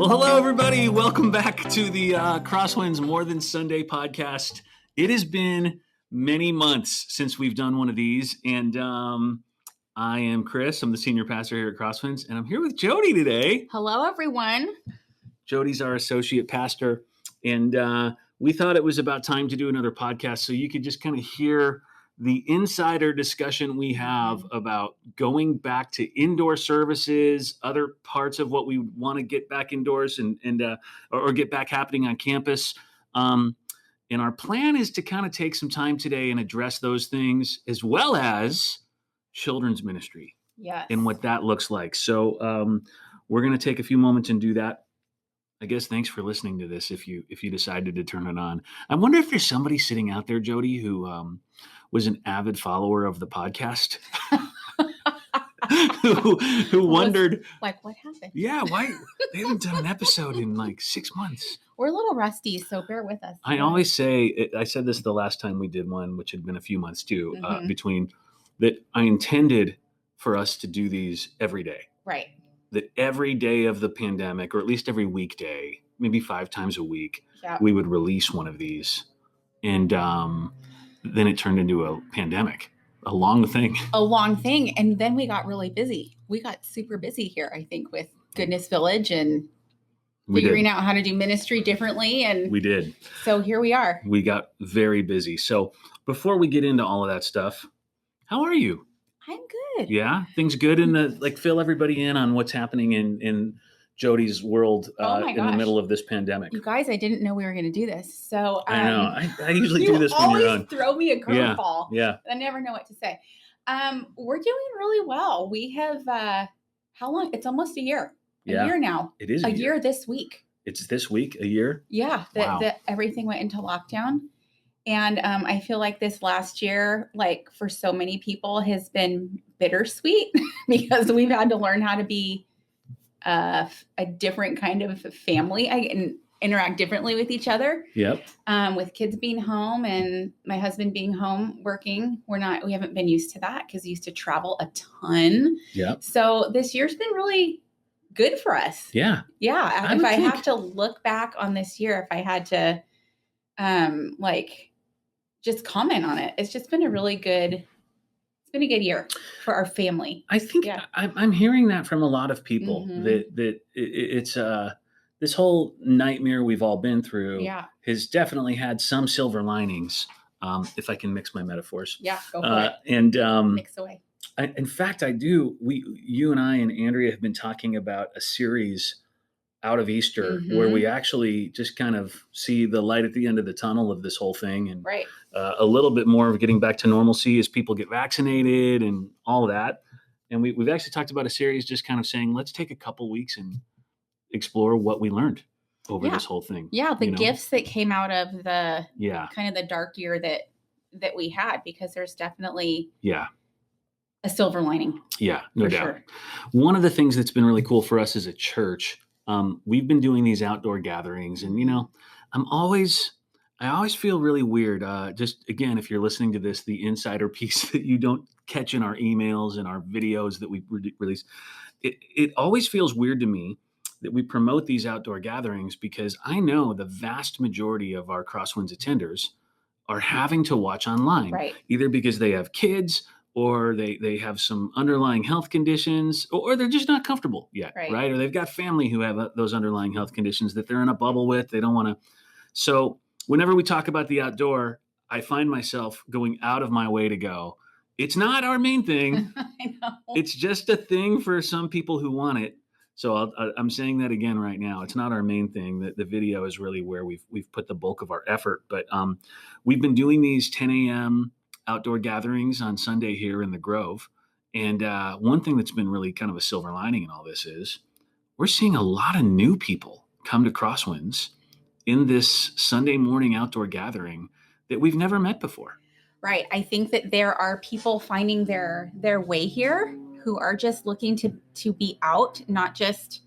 Well, hello, everybody. Welcome back to the CrossWinds More Than Sunday podcast. It has been many months since we've done one of these, and I am Chris. I'm the senior pastor here at CrossWinds, and I'm here with Jodie today. Hello, everyone. Jodie's our associate pastor, and we thought it was about time to do another podcast so you could just kind of hear the insider discussion we have about going back to indoor services, other parts of what we want to get back indoors and get back happening on campus. And our plan is to kind of take some time today and address those things, as well as children's ministry. Yes. And what that looks like. So we're going to take a few moments and do that. I guess thanks for listening to this if you decided to turn it on. I wonder if there's somebody sitting out there, Jodie, who was an avid follower of the podcast who wondered, like, what happened? Yeah, why they haven't done an episode in like 6 months. We're a little rusty, so bear with us. I always say, I said this the last time we did one, which had been a few months too, between that I intended for us to do these every day. Right. That every day of the pandemic, or at least every weekday, maybe 5 times a week, we would release one of these. And then it turned into a pandemic, a long thing. And then we got really busy. We got super busy here, I think, with Goodness Village and figuring out how to do ministry differently. And we did. So here we are. We got very busy. So before we get into all of that stuff, how are you? I'm good. Yeah, things good fill everybody in on what's happening in Jodie's world in the middle of this pandemic. You guys, I didn't know we were going to do this. So I know. I usually do this when you're on. You always throw me a curveball. Yeah. I never know what to say. We're doing really well. We have, how long? It's almost a year. A year now. It is a year this week. It's this week, a year? Yeah. That everything went into lockdown. And I feel like this last year, like for so many people, has been bittersweet because we've had to learn how to be a different kind of family and interact differently with each other. Yep. With kids being home and my husband being home working, we haven't been used to that because he used to travel a ton. Yep. So this year's been really good for us. Yeah. Yeah. If I have to look back on this year, if I had to just comment on it, it's just been a good year for our family. I think I'm hearing that from a lot of people that it's this whole nightmare we've all been through has definitely had some silver linings. If I can mix my metaphors. Yeah, go for it. And mix away. In fact, I do. You and I and Andrea have been talking about a series out of Easter where we actually just kind of see the light at the end of the tunnel of this whole thing, and a little bit more of getting back to normalcy as people get vaccinated and all that. And we've actually talked about a series just kind of saying, let's take a couple weeks and explore what we learned over this whole thing. Yeah. The gifts that came out of the kind of the dark year that we had, because there's definitely a silver lining. Yeah, no doubt. Sure. One of the things that's been really cool for us as a church, we've been doing these outdoor gatherings, and I always feel really weird. Just again, if you're listening to this, the insider piece that you don't catch in our emails and our videos that we release, it always feels weird to me that we promote these outdoor gatherings, because I know the vast majority of our CrossWinds attenders are having to watch online, either because they have kids, or they have some underlying health conditions, or they're just not comfortable yet, right? Or they've got family who have those underlying health conditions that they're in a bubble with. They don't want to. So whenever we talk about the outdoor, I find myself going out of my way to go, it's not our main thing. I know. It's just a thing for some people who want it. So I'm saying that again right now. It's not our main thing. The video is really where we've put the bulk of our effort. But we've been doing these 10 a.m. outdoor gatherings on Sunday here in the Grove. And one thing that's been really kind of a silver lining in all this is we're seeing a lot of new people come to CrossWinds in this Sunday morning outdoor gathering that we've never met before. Right. I think that there are people finding their way here who are just looking to be out, not just,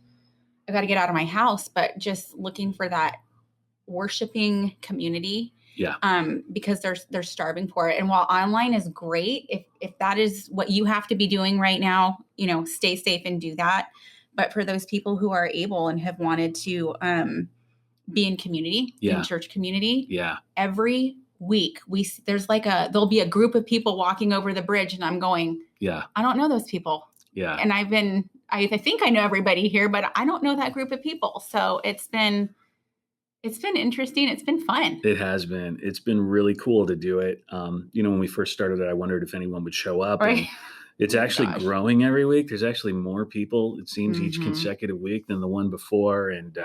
I got to get out of my house, but just looking for that worshiping community. Yeah. Because they're starving for it. And while online is great, if that is what you have to be doing right now, stay safe and do that. but for those people who are able and have wanted to be in community, in church community, every week there'll be a group of people walking over the bridge, and I'm going, I don't know those people. And I think I know everybody here, but I don't know that group of people. So it's been interesting. It's been fun. It has been. It's been really cool to do it. When we first started it, I wondered if anyone would show up. Right. And it's actually growing every week. There's actually more people, it seems, each consecutive week than the one before. And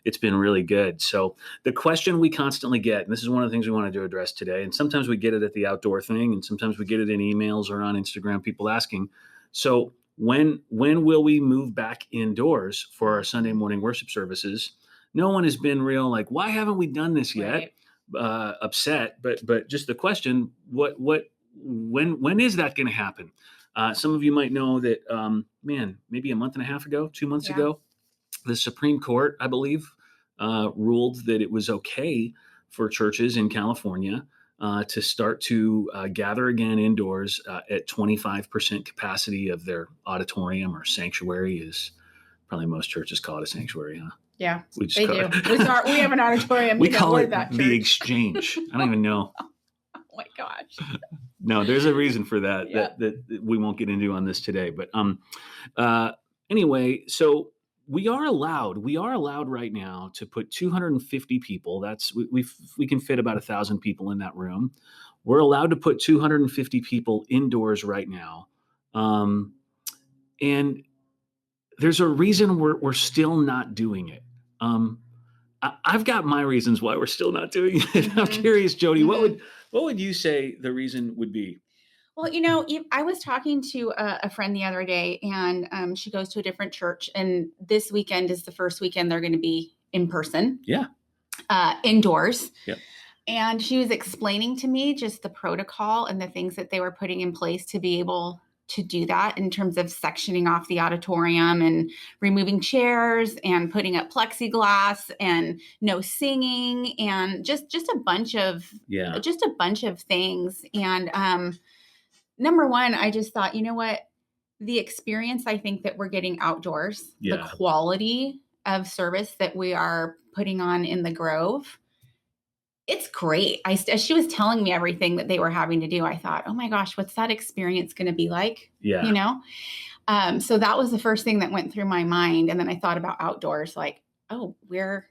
it's been really good. So the question we constantly get, and this is one of the things we wanted to address today, and sometimes we get it at the outdoor thing, and sometimes we get it in emails or on Instagram, people asking, so when will we move back indoors for our Sunday morning worship services? No one has been real like, why haven't we done this yet? Upset, but just the question, when is that going to happen? Some of you might know that, maybe a month and a half ago, 2 months ago, the Supreme Court, I believe, ruled that it was okay for churches in California to start to gather again indoors at 25% capacity of their auditorium or sanctuary, is probably most churches call it a sanctuary, huh? Yeah, they do. We have an auditorium. We call it the exchange. I don't even know. Oh my gosh. No, there's a reason for that, that we won't get into on this today. But anyway, so we are allowed right now to put 250 people. We can fit about 1,000 people in that room. We're allowed to put 250 people indoors right now. And there's a reason we're still not doing it. I've got my reasons why we're still not doing it. I'm curious, Jodie, what would you say the reason would be? Well, I was talking to a friend the other day, and she goes to a different church, and this weekend is the first weekend they're going to be in person. Indoors. Yep. And she was explaining to me just the protocol and the things that they were putting in place to be able to do that, in terms of sectioning off the auditorium and removing chairs and putting up plexiglass and no singing and just a bunch of things. And number one, I just thought, you know what, the experience I think that we're getting outdoors, the quality of service that we are putting on in the Grove, it's great. As she was telling me everything that they were having to do, I thought, oh my gosh, what's that experience going to be like? So that was the first thing that went through my mind. And then I thought about outdoors, like, oh, we're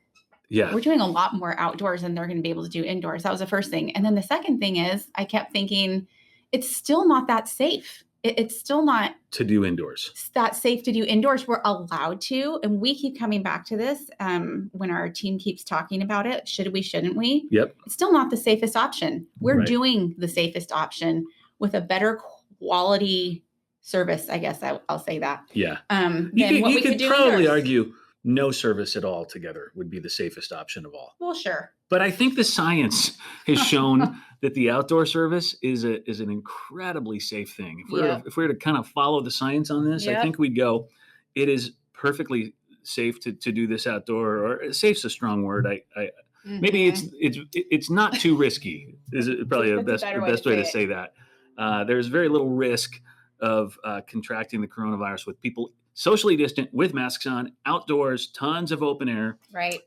doing a lot more outdoors than they're going to be able to do indoors. That was the first thing. And then the second thing is, I kept thinking, it's still not that safe. It's still not to do indoors. That safe to do indoors. We're allowed to, and we keep coming back to this when our team keeps talking about it. Should we? Shouldn't we? Yep. It's still not the safest option. We're doing the safest option with a better quality service. I guess I'll say that. Yeah. You could probably argue no service at all together would be the safest option of all. Well, sure. But I think the science has shown that the outdoor service is an incredibly safe thing. If we were to kind of follow the science on this, I think we'd go, it is perfectly safe to do this outdoor, or safe's a strong word. Maybe it's not too risky. Is it probably the best way to say that? There's very little risk of contracting the coronavirus with people socially distant, with masks on, outdoors, tons of open air. Right.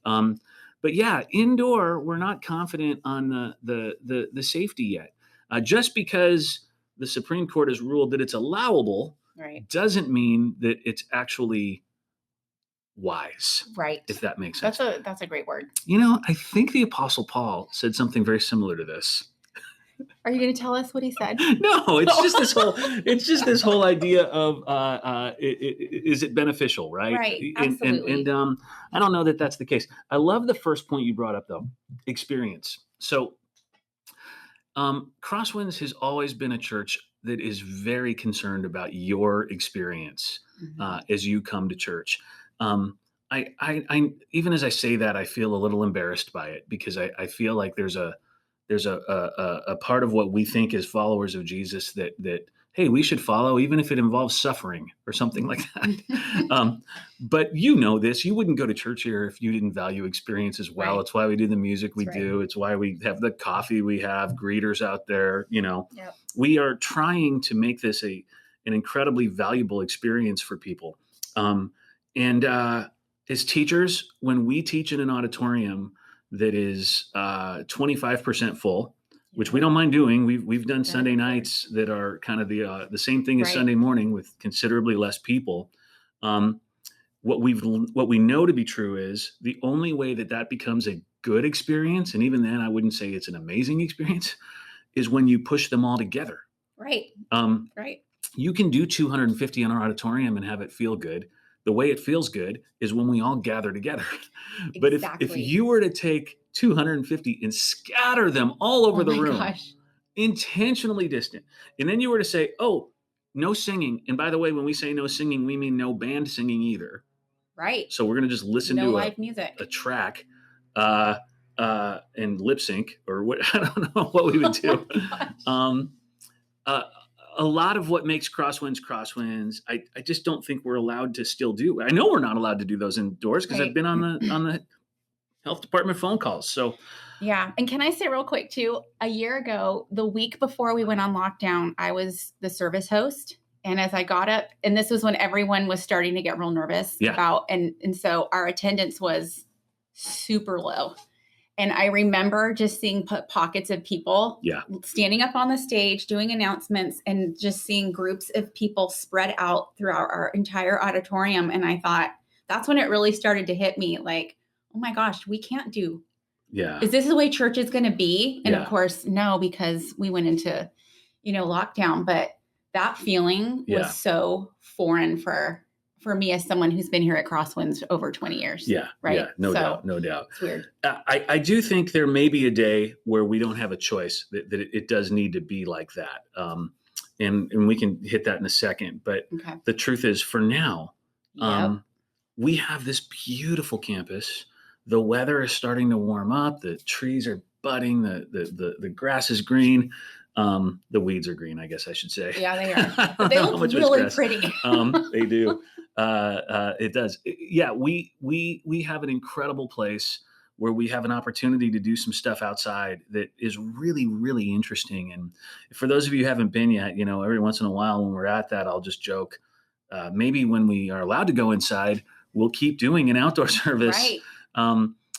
But yeah, indoor, we're not confident on the safety yet. Just because the Supreme Court has ruled that it's allowable, doesn't mean that it's actually wise. Right. If that makes sense. That's a great word. I think the Apostle Paul said something very similar to this. Are you going to tell us what he said? No, it's just this whole idea of is it beneficial, right? Right, absolutely. And I don't know that that's the case. I love the first point you brought up, though, experience. So CrossWinds has always been a church that is very concerned about your experience as you come to church. I even as I say that, I feel a little embarrassed by it, because I feel like there's a part of what we think as followers of Jesus that hey, we should follow, even if it involves suffering or something like that. But this, you wouldn't go to church here if you didn't value experience as well. Right. It's why we do the music we do. It's why we have the coffee we have, greeters out there. Yep. We are trying to make this an incredibly valuable experience for people. And as teachers, when we teach in an auditorium that is 25% full, which we don't mind doing, we've done Sunday nights that are kind of the same thing as Right. Sunday morning with considerably less people. What we know to be true is the only way that becomes a good experience, and even then I wouldn't say it's an amazing experience, is when you push them all together. Right. Right. You can do 250 in our auditorium and have it feel good. The way it feels good is when we all gather together. But if you were to take 250 and scatter them all over the room, gosh. intentionally distant, and then you were to say, oh, no singing. And by the way, when we say no singing, we mean no band singing either. Right. So we're going to just listen no to live music. a track and lip sync, or what, I don't know what we would do. A lot of what makes CrossWinds, I just don't think we're allowed to still do. I know we're not allowed to do those indoors because I've been on the health department phone calls. So yeah. And can I say real quick too, a year ago, the week before we went on lockdown, I was the service host. And as I got up, and this was when everyone was starting to get real nervous about, and so our attendance was super low. And I remember just seeing pockets of people standing up on the stage, doing announcements, and just seeing groups of people spread out throughout our entire auditorium. And I thought, that's when it really started to hit me like, oh my gosh, we can't do. Is this the way church is going to be? And of course, no, because we went into, lockdown. But that feeling was so foreign for me as someone who's been here at CrossWinds over 20 years. Yeah. Right. Yeah. No doubt. It's weird. I do think there may be a day where we don't have a choice, that it does need to be like that. And we can hit that in a second. But the truth is, for now, we have this beautiful campus. The weather is starting to warm up. The trees are budding. The grass is green. The weeds are green, I guess I should say. Yeah, they are. But they look really pretty. They do. It does. Yeah, we have an incredible place where we have an opportunity to do some stuff outside that is really, really interesting. And for those of you who haven't been yet, every once in a while when we're at that, I'll just joke, maybe when we are allowed to go inside, we'll keep doing an outdoor service. Right.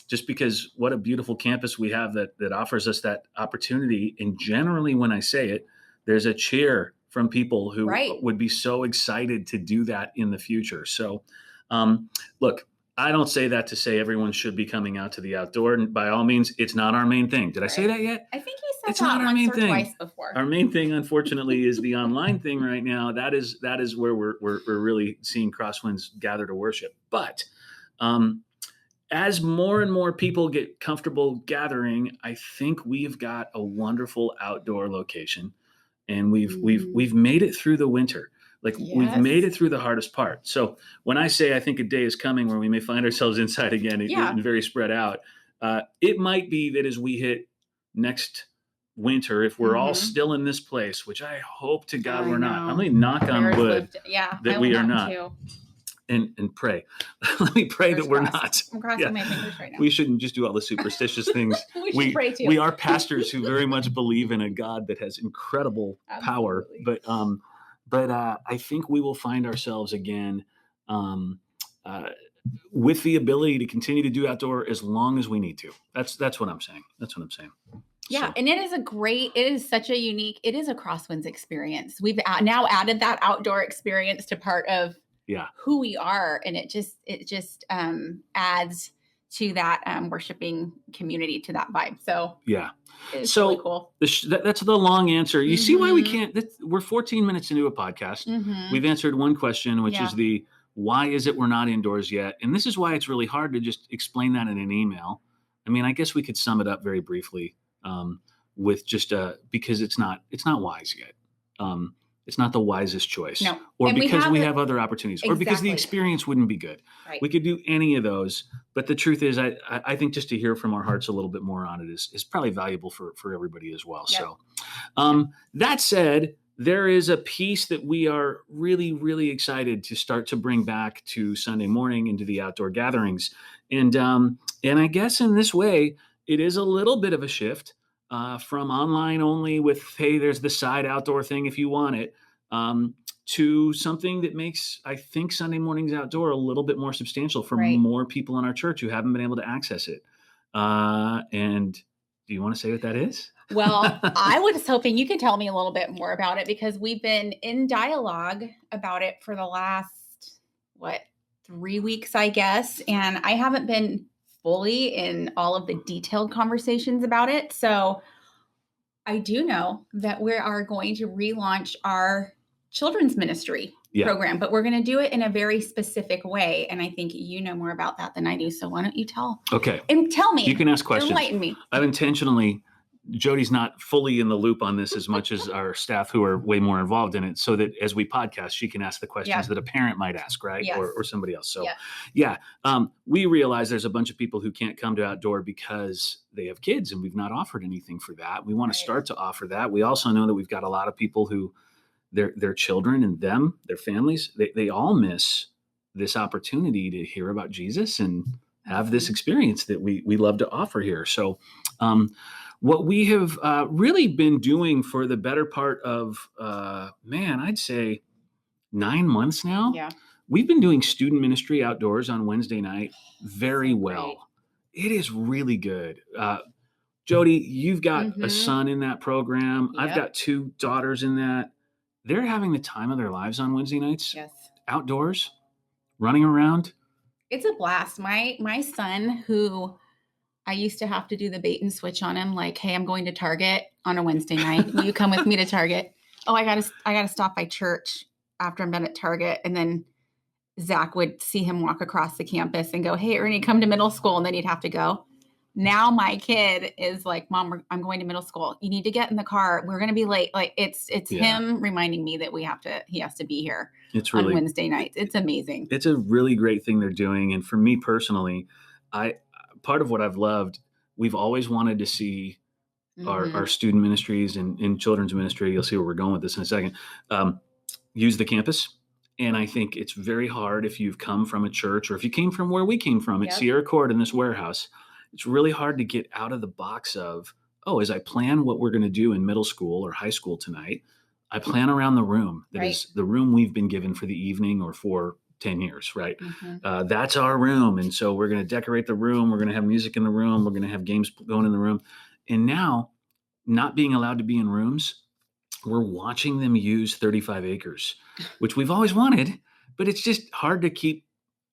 Just because what a beautiful campus we have that offers us that opportunity. And generally, when I say it, there's a cheer from people who would be so excited to do that in the future. So, look, I don't say that to say everyone should be coming out to the outdoor. And by all means, it's not our main thing. Did I say that yet? I think you said it's that not our main thing. Twice before. Our main thing, unfortunately, is the online thing right now. That is where we're really seeing CrossWinds gather to worship. But as more and more people get comfortable gathering, I think we've got a wonderful outdoor location, and we've made it through the winter. We've made it through the hardest part. So when I say I think a day is coming where we may find ourselves inside again and very spread out, it might be that as we hit next winter, if we're all still in this place, which I hope to God we're not. I'm going to knock on wood that we are not. Too. And pray. Let me pray that we're not. I'm crossing my fingers right now. We shouldn't just do all the superstitious things. we should pray too. We are pastors who very much believe in a God that has incredible power. But I think we will find ourselves again with the ability to continue to do outdoor as long as we need to. That's what I'm saying. Yeah. So. And it is such a unique, it is a CrossWinds experience. We've now added that outdoor experience to part of who we are. And it just adds to that worshiping community, to that vibe. So it's really cool. That's the long answer. You see why we can't, we're 14 minutes into a podcast. We've answered one question, which is why is it we're not indoors yet? And this is why it's really hard to just explain that in an email. I mean, I guess we could sum it up very briefly with just because it's not wise yet. It's not the wisest choice. No. Or because we have other opportunities. Or because the experience wouldn't be good. Right. We could do any of those. But the truth is, I think just to hear from our hearts a little bit more on it is probably valuable for everybody as well. Yep. So that said, there is a piece that we are really, really excited to start to bring back to Sunday morning into the outdoor gatherings. And I guess in this way, it is a little bit of a shift from online only with, hey, there's the side outdoor thing if you want it, to something that makes, I think, Sunday mornings outdoor a little bit more substantial for Right. more people in our church who haven't been able to access it. And do you want to say what that is? Well, I was hoping you could tell me a little bit more about it, because we've been in dialogue about it for the last, 3 weeks, I guess. And I haven't been fully in all of the detailed conversations about it. So I do know that we are going to relaunch our children's ministry program, but we're going to do it in a very specific way. And I think you know more about that than I do. So why don't you tell me? You can ask questions. Enlighten me. I've intentionally, Jodie's not fully in the loop on this as much as our staff who are way more involved in it, so that as we podcast, she can ask the questions that a parent might ask, right? Yes. Or somebody else. So we realize there's a bunch of people who can't come to outdoor because they have kids, and we've not offered anything for that. We want to start to offer that. We also know that we've got a lot of people who their children and their families, they all miss this opportunity to hear about Jesus and have this experience that we love to offer here. So what we have really been doing for the better part of, I'd say 9 months now, we've been doing student ministry outdoors on Wednesday night very well. It is really good. Jodie, you've got a son in that program. I've got 2 daughters in that. They're having the time of their lives on Wednesday nights, outdoors, running around. It's a blast. My son, who I used to have to do the bait and switch on him, like, hey, I'm going to Target on a Wednesday night. Will you come with me to Target? Oh, I gotta stop by church after I'm done at Target. And then Zach would see him walk across the campus and go, hey, Ernie, come to middle school. And then he'd have to go. Now my kid is like, Mom, I'm going to middle school. You need to get in the car. We're going to be late. Like it's him reminding me that he has to be here on Wednesday nights. It's amazing. It's a really great thing they're doing. And for me personally, part of what I've loved, we've always wanted to see our student ministries and children's ministry. You'll see where we're going with this in a second. Use the campus. And I think it's very hard if you've come from a church, or if you came from where we came from at Sierra Court in this warehouse. It's really hard to get out of the box of, as I plan what we're going to do in middle school or high school tonight, I plan around the room that is the room we've been given for the evening or for 10 years, right? That's our room. And so we're going to decorate the room. We're going to have music in the room. We're going to have games going in the room. And now, not being allowed to be in rooms, we're watching them use 35 acres, which we've always wanted, but it's just hard to keep.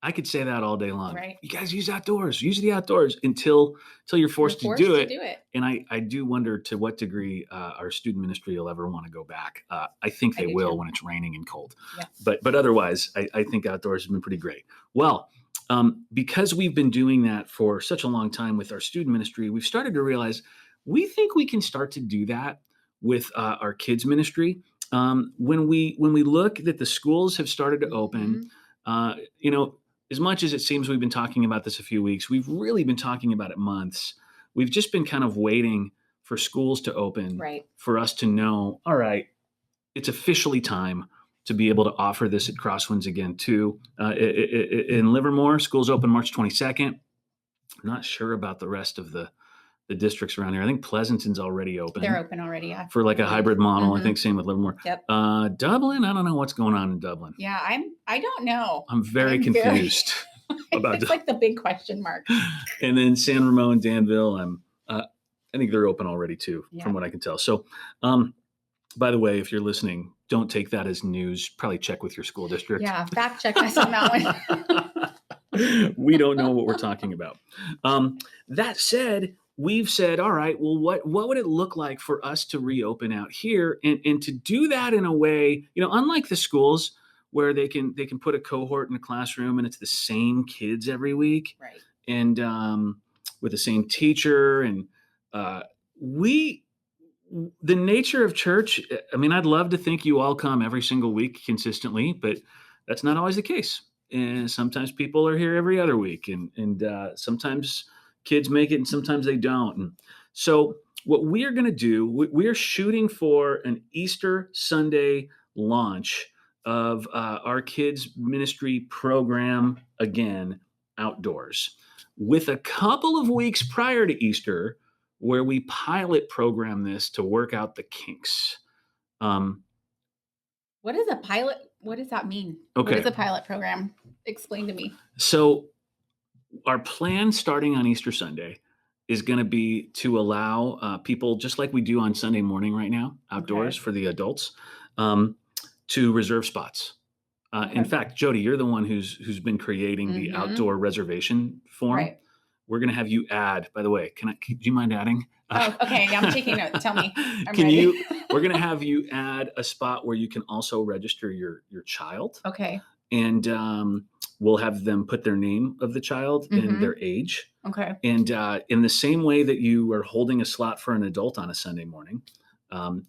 I could say that all day long. Right. You guys use the outdoors until you're forced to do it. And I do wonder to what degree our student ministry will ever want to go back. I think they will when it's raining and cold. Yeah. But otherwise, I think outdoors has been pretty great. Well, because we've been doing that for such a long time with our student ministry, we've started to realize we think we can start to do that with our kids ministry. When we look that the schools have started to open, as much as it seems we've been talking about this a few weeks, we've really been talking about it months. We've just been kind of waiting for schools to open for us to know, all right, it's officially time to be able to offer this at CrossWinds again too. In Livermore, schools open March 22nd. I'm not sure about the rest of the districts around here. I think Pleasanton's already open. They're open already, yeah. For like a hybrid model. I think same with Livermore. Yep. Dublin, I don't know what's going on in Dublin. Yeah, I don't know. I'm very confused about it's like the big question mark. And then San Ramon, Danville, I think they're open already too, from what I can tell. So, by the way, if you're listening, don't take that as news. Probably check with your school district. Yeah, fact check us on that one. We don't know what we're talking about. That said, we've said, all right, well, what would it look like for us to reopen out here and to do that in a way, unlike the schools where they can put a cohort in a classroom and it's the same kids every week, right? And with the same teacher, and the nature of church. I mean, I'd love to think you all come every single week consistently, but that's not always the case. And sometimes people are here every other week, and sometimes kids make it and sometimes they don't. And so what we are going to do, we are shooting for an Easter Sunday launch of our kids ministry program again, outdoors, with a couple of weeks prior to Easter where we pilot program this to work out the kinks. Well, What is a pilot? What does that mean? What Okay. is a pilot program? Explain to me. So our plan starting on Easter Sunday is going to be to allow people, just like we do on Sunday morning right now, outdoors Okay. for the adults, um, to reserve spots. In Okay. fact, Jody, you're the one who's been creating the Mm-hmm. outdoor reservation form. Right. We're going to have you add. By the way, do you mind adding? Oh, okay. I'm taking notes. Tell me. I'm Can ready. you? We're going to have you add a spot where you can also register your child, Okay. and we'll have them put their name of the child and Mm-hmm. their age. Okay. And in the same way that you are holding a slot for an adult on a Sunday morning, um,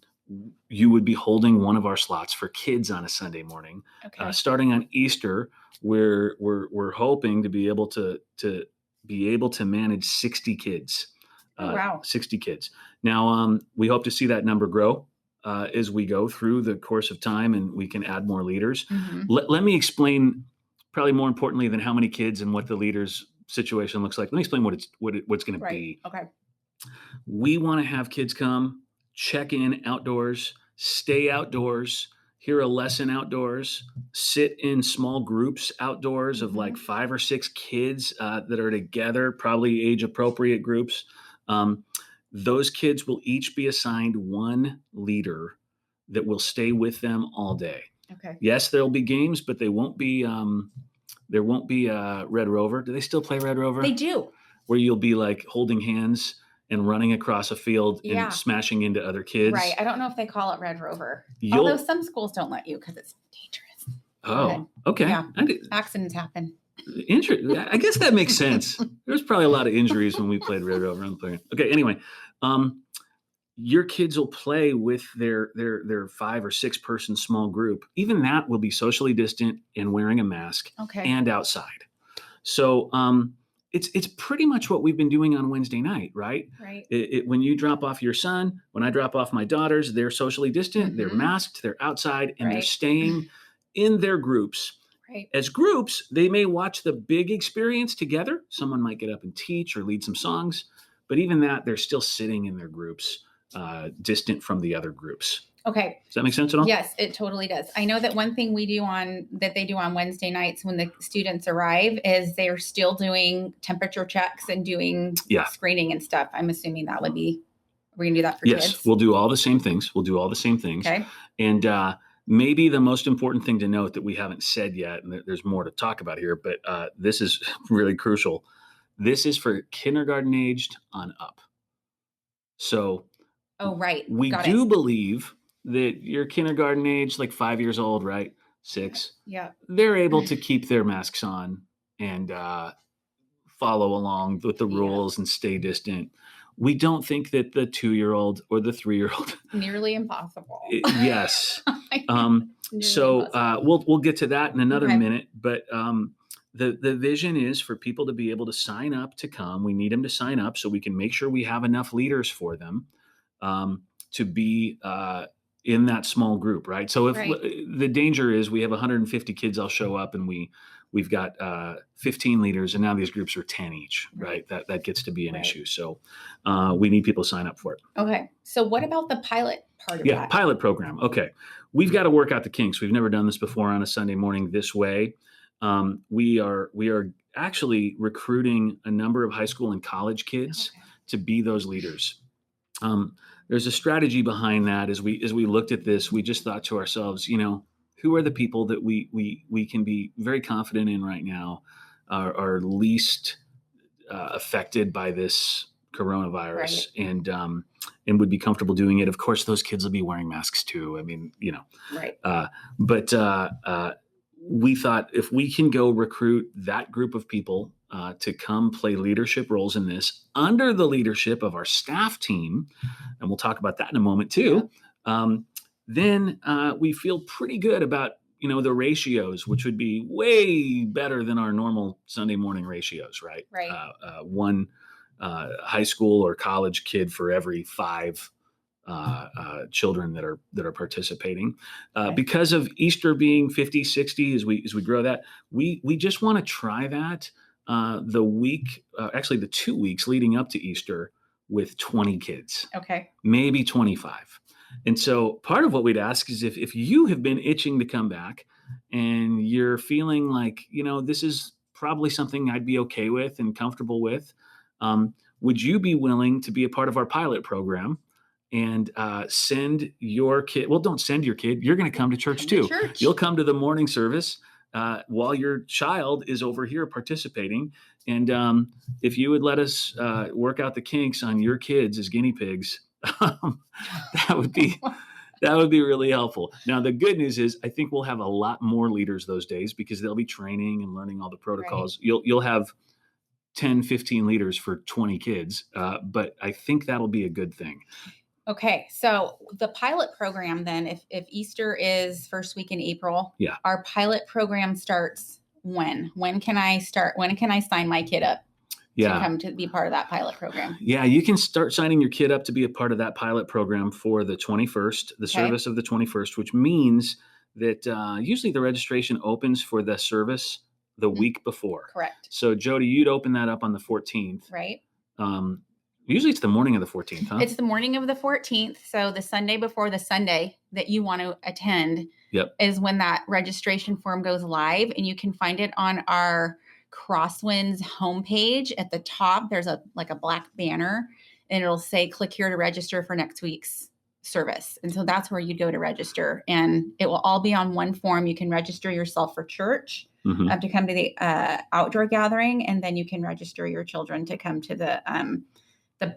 you would be holding one of our slots for kids on a Sunday morning. Okay. Starting on Easter, we're hoping to be able to manage 60 kids. Oh, wow. 60 kids. Now, we hope to see that number grow as we go through the course of time, and we can add more leaders. Mm-hmm. Let me explain, probably more importantly than how many kids and what the leaders situation looks like. Let me explain what's going to Right. be. Okay. We want to have kids come, check in outdoors, stay outdoors, hear a lesson outdoors, sit in small groups outdoors of like 5 or 6 kids that are together, probably age appropriate groups. Those kids will each be assigned one leader that will stay with them all day. Okay. Yes, there'll be games, but they won't be. There won't be Red Rover. Do they still play Red Rover? They do. Where you'll be like holding hands and running across a field and smashing into other kids. Right. I don't know if they call it Red Rover. You'll- Although some schools don't let you because it's dangerous. Oh, okay. Yeah. Accidents happen. I guess that makes sense. There was probably a lot of injuries when we played Red Rover on the playground. Okay, anyway, your kids will play with their 5 or 6 person small group. Even that will be socially distant and wearing a mask and outside. So it's pretty much what we've been doing on Wednesday night, right? Right. When you drop off your son, when I drop off my daughters, they're socially distant, they're masked, they're outside, and they're staying in their groups. Right. As groups, they may watch the big experience together. Someone might get up and teach or lead some songs, but even that, they're still sitting in their groups, distant from the other groups. Okay. Does that make sense at all? Yes, it totally does. I know that one thing they do on Wednesday nights when the students arrive is they're still doing temperature checks and doing screening and stuff. I'm assuming that would be, we're going to do that for kids. Yes, we'll do all the same things. Okay. And maybe the most important thing to note that we haven't said yet, and there's more to talk about here, but this is really crucial. This is for kindergarten aged on up. So we do believe that your kindergarten age, like 5 years old, right? 6. Yeah. They're able to keep their masks on and follow along with the rules and stay distant. We don't think that the 2-year-old or the 3-year-old. Nearly impossible. Yes. We'll get to that in another minute. But the vision is for people to be able to sign up to come. We need them to sign up so we can make sure we have enough leaders for them to be in that small group, right? So if the danger is we have 150 kids, I'll show up and we've got 15 leaders, and now these groups are 10 each, right? That gets to be an issue. So we need people to sign up for it. Okay. So what about the pilot part of that? Yeah, pilot program. Okay. We've got to work out the kinks. We've never done this before on a Sunday morning this way. We are actually recruiting a number of high school and college kids to be those leaders. There's a strategy behind that. As we looked at this, we just thought to ourselves, who are the people that we can be very confident in right now are least affected by this coronavirus and would be comfortable doing it. Of course, those kids will be wearing masks too. I mean, but we thought if we can go recruit that group of people to come play leadership roles in this under the leadership of our staff team, and we'll talk about that in a moment too, then we feel pretty good about, the ratios, which would be way better than our normal Sunday morning ratios, right? Right. One high school or college kid for every 5 children that are participating. Because of Easter being 50, 60, as we grow that, we just want to try that the 2 weeks leading up to Easter with 20 kids. Okay. Maybe 25. And so part of what we'd ask is if you have been itching to come back and you're feeling like, this is probably something I'd be okay with and comfortable with, would you be willing to be a part of our pilot program and send your kid? Well, don't send your kid. You're going to come to church too. You'll come to the morning service while your child is over here participating. And if you would let us work out the kinks on your kids as guinea pigs, that would be really helpful. Now, the good news is I think we'll have a lot more leaders those days because they'll be training and learning all the protocols. Right. You'll have 10, 15 leaders for 20 kids, but I think that'll be a good thing. Okay, so the pilot program then, if Easter is first week in April, our pilot program starts when? When can I start? When can I sign my kid up to come to be part of that pilot program? Yeah, you can start signing your kid up to be a part of that pilot program for the 21st, the service of the 21st, which means that usually the registration opens for the service the week before. Correct. So Jody, you'd open that up on the 14th. Right. Usually it's the morning of the 14th, huh? It's the morning of the 14th. So the Sunday before the Sunday that you want to attend is when that registration form goes live. And you can find it on our CrossWinds homepage. At the top, there's a black banner and it'll say, click here to register for next week's service. And so that's where you'd go to register. And it will all be on one form. You can register yourself for church to come to the outdoor gathering. And then you can register your children to come to the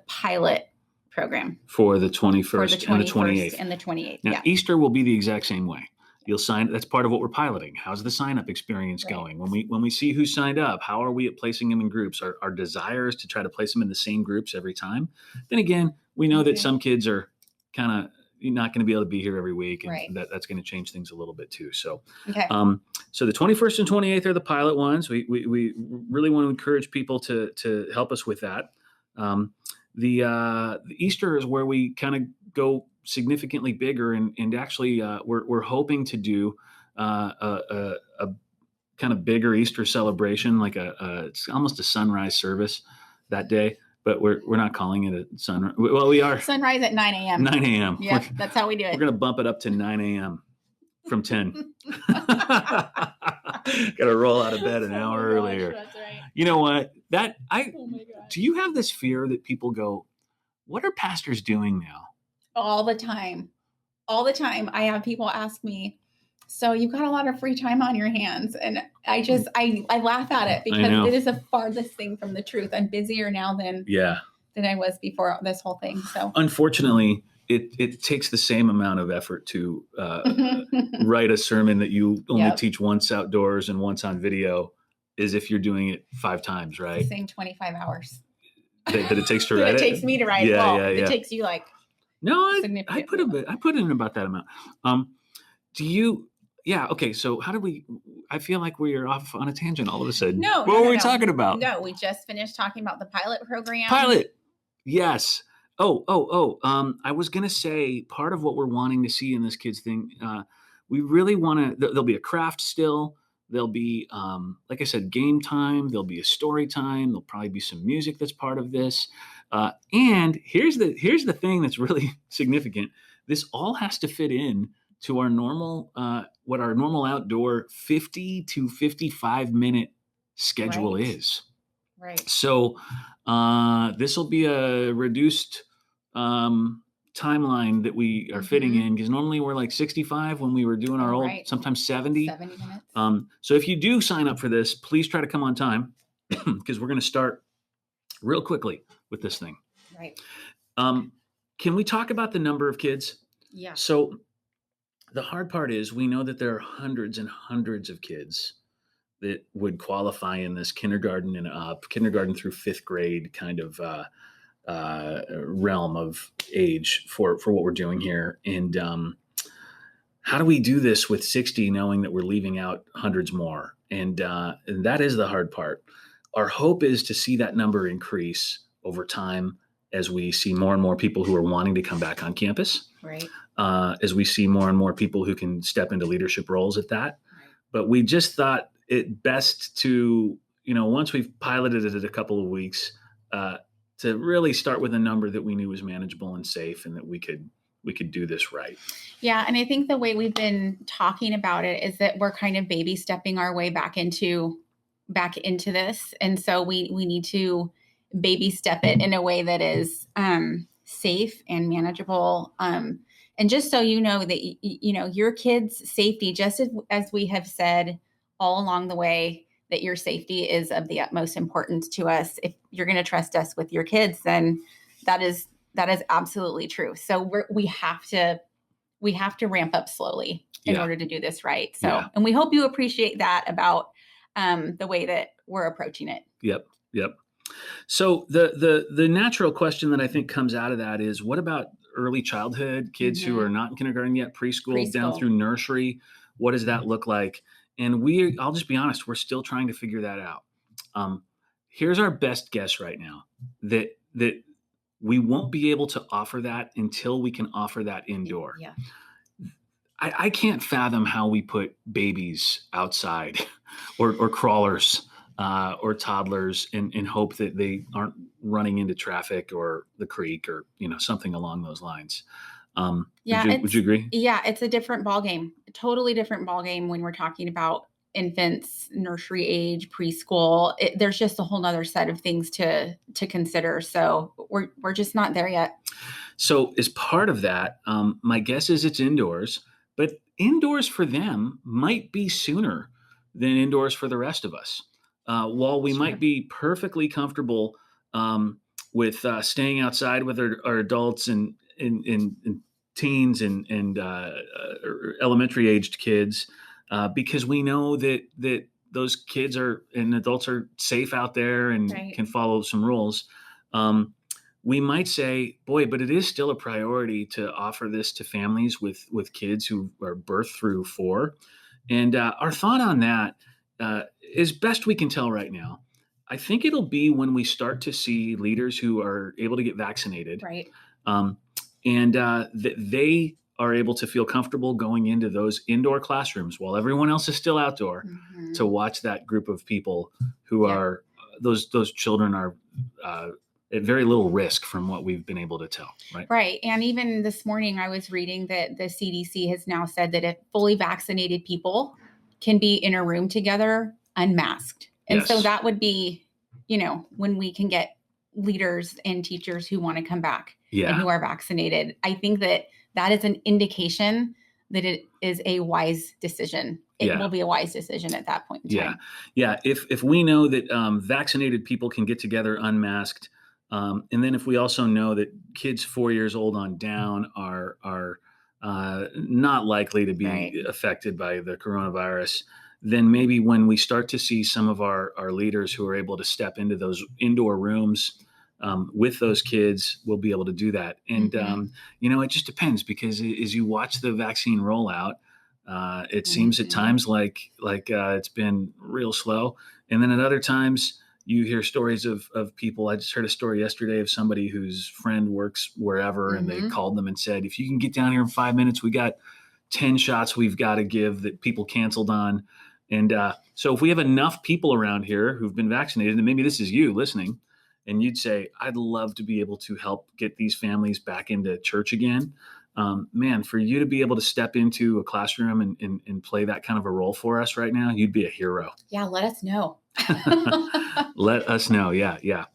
pilot program for the 21st and the 28th. And the 28th. Now, Easter will be the exact same way. You'll sign. That's part of what we're piloting. How's the sign-up experience going? When we see who signed up, how are we at placing them in groups? Our desire is to try to place them in the same groups every time. Then again, we know that some kids are kind of not going to be able to be here every week, and that's going to change things a little bit too. So, so the 21st and 28th are the pilot ones. We really want to encourage people to help us with that. The Easter is where we kind of go significantly bigger, and actually we're hoping to do a kind of bigger Easter celebration, like it's almost a sunrise service that day, but we're not calling it a sunrise. Well, we are sunrise at 9 a.m. 9 a.m. Yeah, that's how we do it. We're going to bump it up to 9 a.m. from 10. Got to roll out of bed an hour earlier. That's right. You know what? Do you have this fear that people go, what are pastors doing now? All the time. All the time. I have people ask me, so you've got a lot of free time on your hands. And I laugh at it because it is the farthest thing from the truth. I'm busier now than I was before this whole thing. So unfortunately, it takes the same amount of effort to write a sermon that you only teach once outdoors and once on video as if you're doing it 5 times, right? The same 25 hours. That it takes to write it? It takes me to write it. It takes you like... No, I put in about that amount. Okay. So how did I feel like we are off on a tangent all of a sudden. What were we talking about? No, we just finished talking about the pilot program. Pilot. Yes. I was going to say part of what we're wanting to see in this kids thing, we really want to, there'll be a craft still. There'll be, like I said, game time. There'll be a story time. There'll probably be some music that's part of this. And here's the thing that's really significant. This all has to fit in to our normal, what our normal outdoor 50 to 55 minute schedule is. Right. So this will be a reduced timeline that we are fitting in, because normally we're like 65 when we were doing our old, sometimes 70 minutes. So if you do sign up for this, please try to come on time because we're going to start real quickly with this thing. Right. Can we talk about the number of kids? Yeah. So the hard part is we know that there are hundreds and hundreds of kids that would qualify in this kindergarten and up, kindergarten through 5th grade kind of realm of age for what we're doing here. And how do we do this with 60, knowing that we're leaving out hundreds more? And that is the hard part. Our hope is to see that number increase over time as we see more and more people who are wanting to come back on campus. Right. As we see more and more people who can step into leadership roles at that. Right. But we just thought it best to, once we've piloted it a couple of weeks, to really start with a number that we knew was manageable and safe and that we could do this right. Yeah. And I think the way we've been talking about it is that we're kind of baby stepping our way back into this. And so we need to baby step it in a way that is safe and manageable. And just so you know that, your kids' safety, just as we have said all along the way, that your safety is of the utmost importance to us. If you're going to trust us with your kids, then that is absolutely true. So we have to ramp up slowly in order to do this right. So, and we hope you appreciate that about the way that we're approaching it. Yep. So the natural question that I think comes out of that is, what about early childhood kids who are not in kindergarten yet, preschool down through nursery? What does that look like? And I'll just be honest, we're still trying to figure that out. Here's our best guess right now, that we won't be able to offer that until we can offer that indoor. Yeah. I can't fathom how we put babies outside or crawlers or toddlers and hope that they aren't running into traffic or the creek or, something along those lines. Would you agree? Yeah, it's a different ballgame, a totally different ballgame when we're talking about infants, nursery age, preschool. There's just a whole nother set of things to consider. So we're just not there yet. So as part of that, my guess is it's indoors, but indoors for them might be sooner than indoors for the rest of us. While we might be perfectly comfortable with staying outside with our adults and teens and elementary aged kids, because we know that those kids and adults are safe out there and can follow some rules. We might say, boy, but it is still a priority to offer this to families with kids who are birth through 4. And our thought on that, as best we can tell right now, I think it'll be when we start to see leaders who are able to get vaccinated, right? And that they are able to feel comfortable going into those indoor classrooms while everyone else is still outdoor to watch that group of people who are those children are at very little risk from what we've been able to tell, right? Right. And even this morning, I was reading that the CDC has now said that if fully vaccinated people can be in a room together unmasked. And so that would be, when we can get leaders and teachers who want to come back and who are vaccinated. I think that is an indication that it is a wise decision. It will be a wise decision at that point in time. Yeah. If we know that vaccinated people can get together unmasked, and then if we also know that kids 4 years old on down are not likely to be affected by the coronavirus, then maybe when we start to see some of our leaders who are able to step into those indoor rooms with those kids, we'll be able to do that. And, it just depends, because as you watch the vaccine rollout, it seems at times like it's been real slow. And then at other times you hear stories of people. I just heard a story yesterday of somebody whose friend works wherever, and they called them and said, if you can get down here in 5 minutes, we got 10 shots we've got to give that people canceled on. And so if we have enough people around here who've been vaccinated, and maybe this is you listening, and you'd say, I'd love to be able to help get these families back into church again. Man, for you to be able to step into a classroom and play that kind of a role for us right now, you'd be a hero. Yeah, let us know. Let us know. Yeah.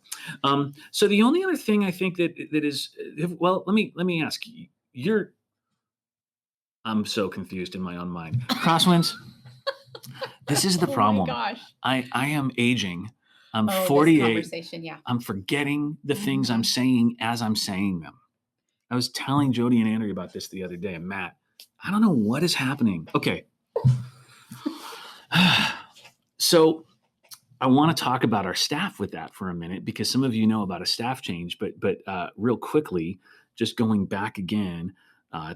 So the only other thing I think that is, well, let me ask you. I'm so confused in my own mind. CrossWinds. This is the problem. Oh my gosh. I am aging. I'm 48. Yeah. I'm forgetting the things I'm saying as I'm saying them. I was telling Jodie and Andrea about this the other day, and Matt, I don't know what is happening. Okay. So I want to talk about our staff with that for a minute, because some of you know about a staff change, but real quickly, just going back again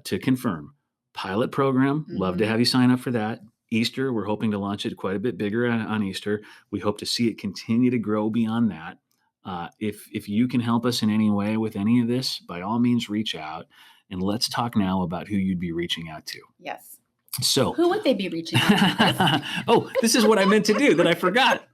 to confirm. Pilot program, love to have you sign up for that. Easter, we're hoping to launch it quite a bit bigger on Easter. We hope to see it continue to grow beyond that. If you can help us in any way with any of this, by all means, reach out. And let's talk now about who you'd be reaching out to. Yes. So who would they be reaching out to? Oh, this is what I meant to do that I forgot.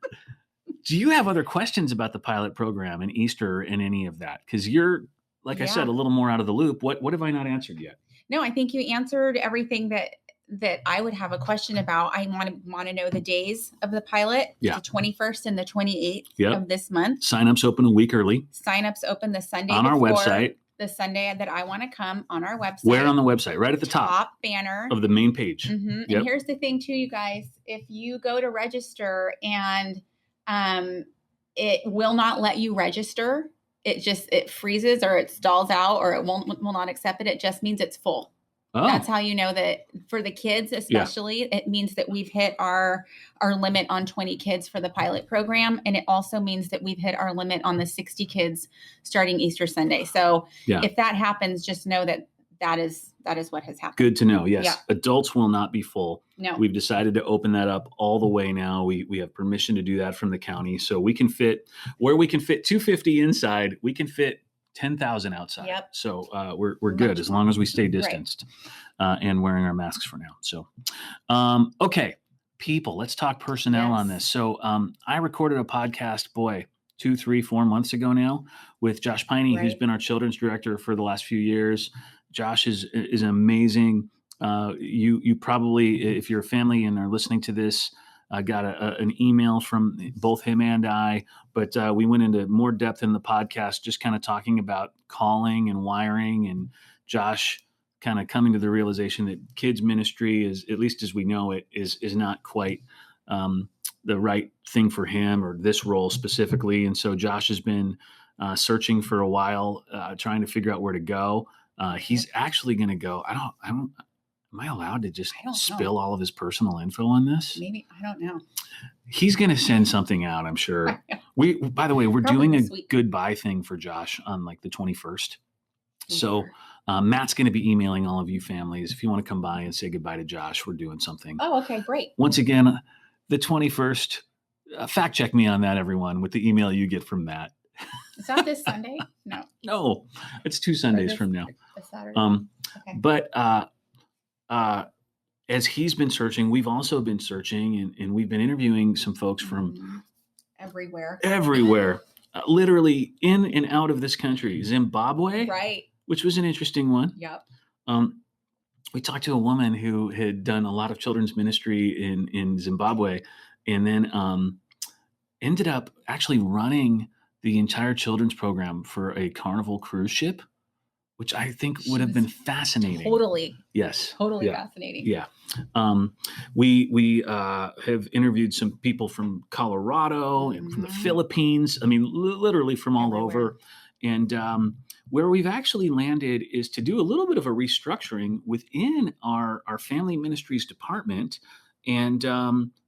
Do you have other questions about the pilot program and Easter and any of that? Because you're like I said, a little more out of the loop. What have I not answered yet? No, I think you answered everything that I would have a question about. I want to know the days of the pilot. Yeah. The 21st and the 28th Yep. of this month. Sign-ups open a week early. Sign-ups open the Sunday on our before, website. The Sunday that I want to come on our website. Where on the website? Right at the top banner of the main page. Mm-hmm. Yep. And here's the thing too, you guys. If you go to register and it will not let you register, it freezes or it stalls out or it will not accept it. It just means it's full. Oh. That's how you know that for the kids, especially, it means that we've hit our limit on 20 kids for the pilot program. And it also means that we've hit our limit on the 60 kids starting Easter Sunday. So if that happens, just know that is what has happened. Good to know. Yes. Yeah. Adults will not be full. No. We've decided to open that up all the way now. We have permission to do that from the county. So we can fit 250 inside. We can fit 10,000 outside. Yep. So we're good as long as we stay distanced and wearing our masks for now. So, okay, people, let's talk personnel on this. So I recorded a podcast, 2, 3, 4 months ago now with Josh Piney, who's been our children's director for the last few years. Josh is amazing. You probably, if you're a family and are listening to this, I got an email from both him and I, but we went into more depth in the podcast, just kind of talking about calling and wiring, and Josh kind of coming to the realization that kids ministry is, at least as we know it, is not quite the right thing for him or this role specifically. And so Josh has been searching for a while, trying to figure out where to go. He's actually going to go. Am I allowed to just spill all of his personal info on this? Maybe. I don't know. He's going to send something out, I'm sure. By the way, we're doing a goodbye thing for Josh on like the 21st. So Matt's going to be emailing all of you families. If you want to come by and say goodbye to Josh, we're doing something. Oh, okay, great. Once again, the 21st, fact check me on that, everyone, with the email you get from Matt. Is that this Sunday? No. No, it's 2 Sundays from now. This Saturday. Okay. But as he's been searching, we've also been searching, and we've been interviewing some folks from everywhere, literally in and out of this country. Zimbabwe, right? Which was an interesting one. Yep. We talked to a woman who had done a lot of children's ministry in Zimbabwe, and then ended up actually running the entire children's program for a Carnival cruise ship, which I think would have been fascinating. Totally. Yes. Totally fascinating. Yeah. We have interviewed some people from Colorado and from the Philippines. I mean, literally from all over. And where we've actually landed is to do a little bit of a restructuring within our family ministries department. And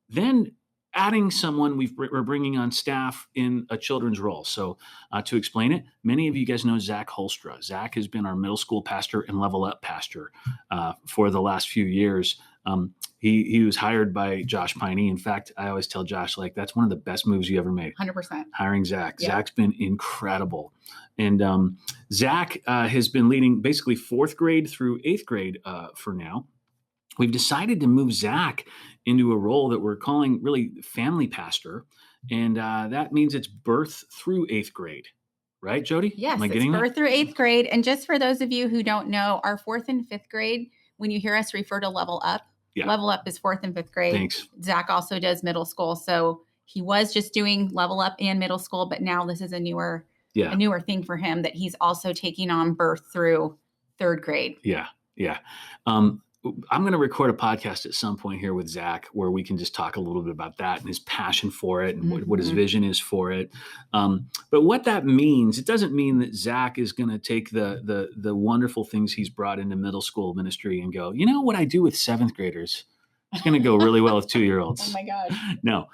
then adding someone we're bringing on staff in a children's role. So to explain it, many of you guys know Zach Holstra. Zach has been our middle school pastor and level up pastor for the last few years. He was hired by Josh Piney. In fact, I always tell Josh, like, that's one of the best moves you ever made. 100%. Hiring Zach. Yeah. Zach's been incredible. And Zach has been leading basically 4th grade through 8th grade for now. We've decided to move Zach into a role that we're calling really family pastor. And that means it's birth through 8th grade. Right, Jodie? Yes, it's birth through 8th grade. And just for those of you who don't know, our 4th and 5th grade, when you hear us refer to level up, level up is 4th and 5th grade. Thanks. Zach also does middle school. So he was just doing level up and middle school, but now this is a newer thing for him that he's also taking on birth through 3rd grade. Yeah. Yeah. I'm going to record a podcast at some point here with Zach where we can just talk a little bit about that and his passion for it and what his vision is for it. But what that means, it doesn't mean that Zach is going to take the wonderful things he's brought into middle school ministry and go, you know what I do with 7th graders? It's going to go really well with 2-year-olds. Oh my gosh. No.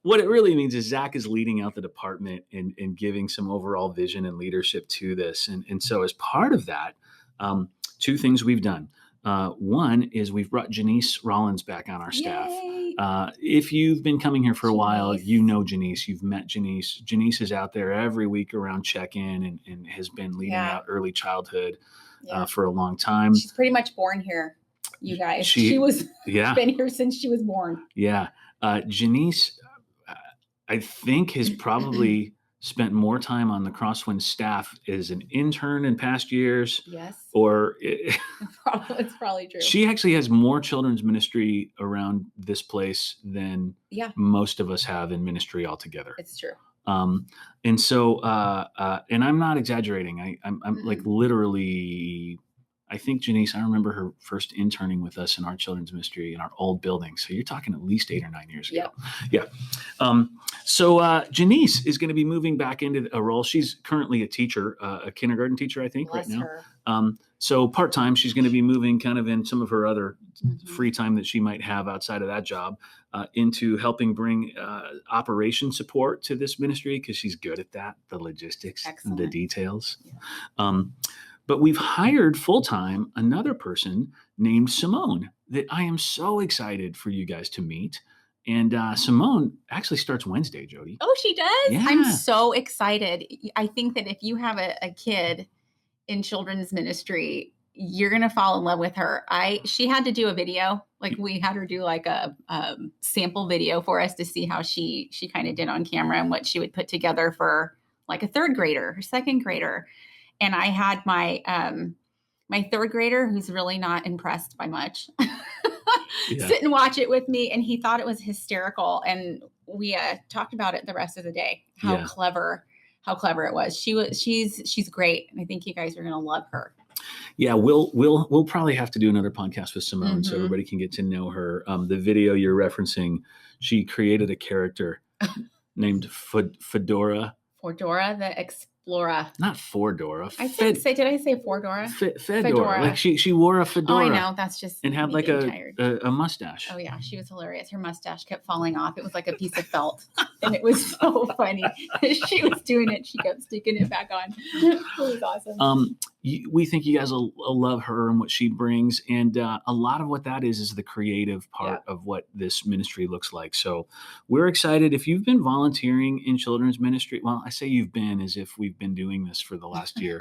What it really means is Zach is leading out the department and giving some overall vision and leadership to this. And so as part of that, 2 things we've done. One is we've brought Janice Rollins back on our staff. If you've been coming here for a while, you know Janice. You've met Janice. Janice is out there every week around check-in and has been leading out early childhood for a long time. She's pretty much born here, you guys. She was been here since she was born. Yeah. Janice, I think, has probably spent more time on the CrossWinds staff as an intern in past years, Yes. or It's probably true. she actually has more children's ministry around this place than Yeah, most of us have in ministry altogether. it's true. And so, and I'm not exaggerating. I'm like Mm-mm. literally, I think Janice, I remember her first interning with us in our children's ministry in our old building. So you're talking at least 8 or 9 years ago. Yep. Yeah. So Janice is going to be moving back into a role. She's currently a teacher, a kindergarten teacher, I think, Bless right now. her. So part-time, she's going to be moving kind of in some of her other Mhm. free time that she might have outside of that job into helping bring operation support to this ministry, because she's good at that, the logistics, Excellent. the details. Yeah. But we've hired full-time another person named Simone that I am so excited for you guys to meet. And Simone actually starts Wednesday, Jodie. Oh, she does? Yeah. I'm so excited. I think that if you have a kid in children's ministry, you're going to fall in love with her. She had to do a video. Like, we had her do like a sample video for us to see how she kind of did on camera and what she would put together for like a third grader or second grader. And I had my my third grader, who's really not impressed by much, sit and watch it with me, and he thought it was hysterical. And we talked about it the rest of the day. How clever it was. She's great, and I think you guys are going to love her. Yeah, we'll probably have to do another podcast with Simone so Mhm. everybody can get to know her. The video you're referencing, she created a character named Fedora. Fedora the Explorer. Not Fedora. Did I say Fedora? Fedora. Like she wore a fedora. Oh, I know. That's just and had like a mustache. Oh yeah, she was hilarious. Her mustache kept falling off. It was like a piece of felt, and it was so funny. She was doing it. She kept sticking it back on. It was awesome. We think you guys will love her and what she brings, and a lot of what that is the creative part of what this ministry looks like. So we're excited. If you've been volunteering in children's ministry, well, I say you've been as if we've been doing this for the last year.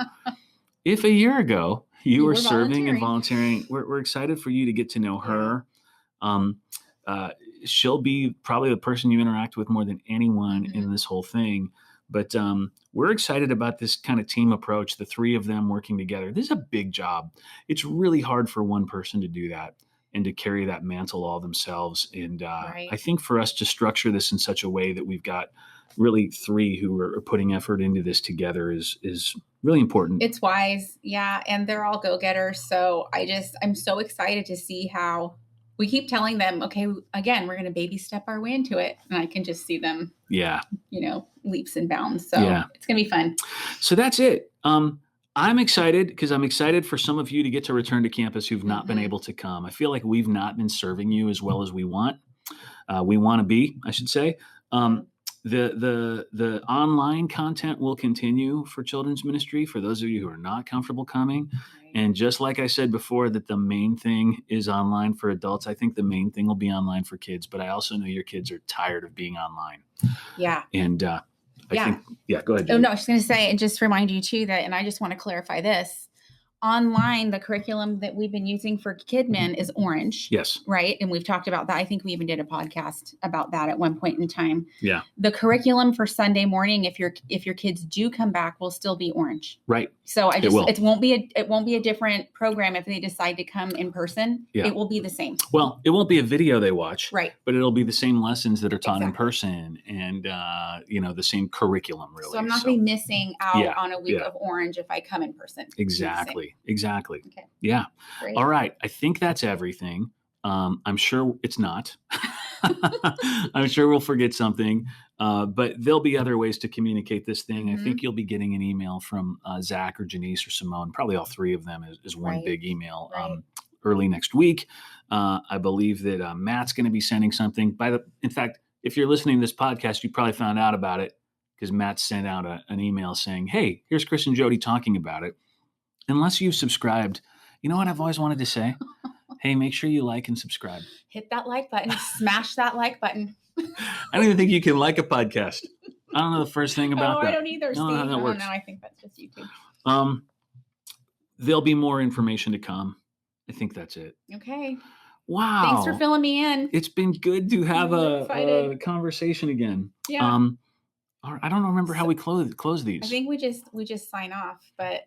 If a year ago you were serving and volunteering, we're excited for you to get to know her. She'll be probably the person you interact with more than anyone in this whole thing. But we're excited about this kind of team approach, the three of them working together. This is a big job. It's really hard for one person to do that and to carry that mantle all themselves. And I think for us to structure this in such a way that we've got really three who are putting effort into this together is really important. It's wise. Yeah. And they're all go-getters. So I'm so excited to see how we keep telling them, okay, again, we're going to baby step our way into it. And I can just see them, leaps and bounds. So it's going to be fun. So that's it. I'm excited because I'm excited for some of you to get to return to campus who've not been able to come. I feel like we've not been serving you as well as we want. We want to be, I should say. The online content will continue for children's ministry for those of you who are not comfortable coming. And just like I said before, that the main thing is online for adults, I think the main thing will be online for kids. But I also know your kids are tired of being online. Yeah. And I think, go ahead, Jodie. Oh, no, I was going to say, and just remind you too that, and I just want to clarify this. Online, the curriculum that we've been using for KidMin is orange. Yes. Right. And we've talked about that. I think we even did a podcast about that at one point in time. Yeah. The curriculum for Sunday morning, if your kids do come back, will still be orange. Right. So it won't be a different program if they decide to come in person. Yeah. It will be the same. Well, it won't be a video they watch. Right. But it'll be the same lessons that are taught in person and the same curriculum really. So I'm not going to be missing out on a week of orange if I come in person. Exactly. Okay. Yeah. Great. All right. I think that's everything. I'm sure it's not. I'm sure we'll forget something, but there'll be other ways to communicate this thing. I think you'll be getting an email from Zach or Janice or Simone, probably all three of them is one big email early next week. I believe that Matt's going to be sending something. In fact, if you're listening to this podcast, you probably found out about it because Matt sent out an email saying, "Hey, here's Chris and Jodie talking about it." Unless you've subscribed, you know what I've always wanted to say? Hey, make sure you like and subscribe. Hit that like button. Smash that like button. I don't even think you can like a podcast. I don't know the first thing about that. I don't either, Steve. I don't know how that works. No, I think that's just YouTube. There'll be more information to come. I think that's it. Okay. Wow. Thanks for filling me in. It's been good to have a conversation again. Yeah. All right, I don't remember how we close I these. think we just sign off, but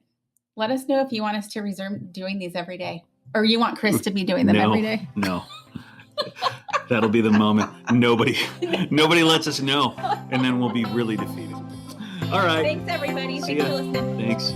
let us know if you want us to resume doing these every day, or you want Chris to be doing them every day. No. That'll be the moment. Nobody lets us know, and then we'll be really defeated. All right. Thanks, everybody. See Thanks ya. for listening. Thanks.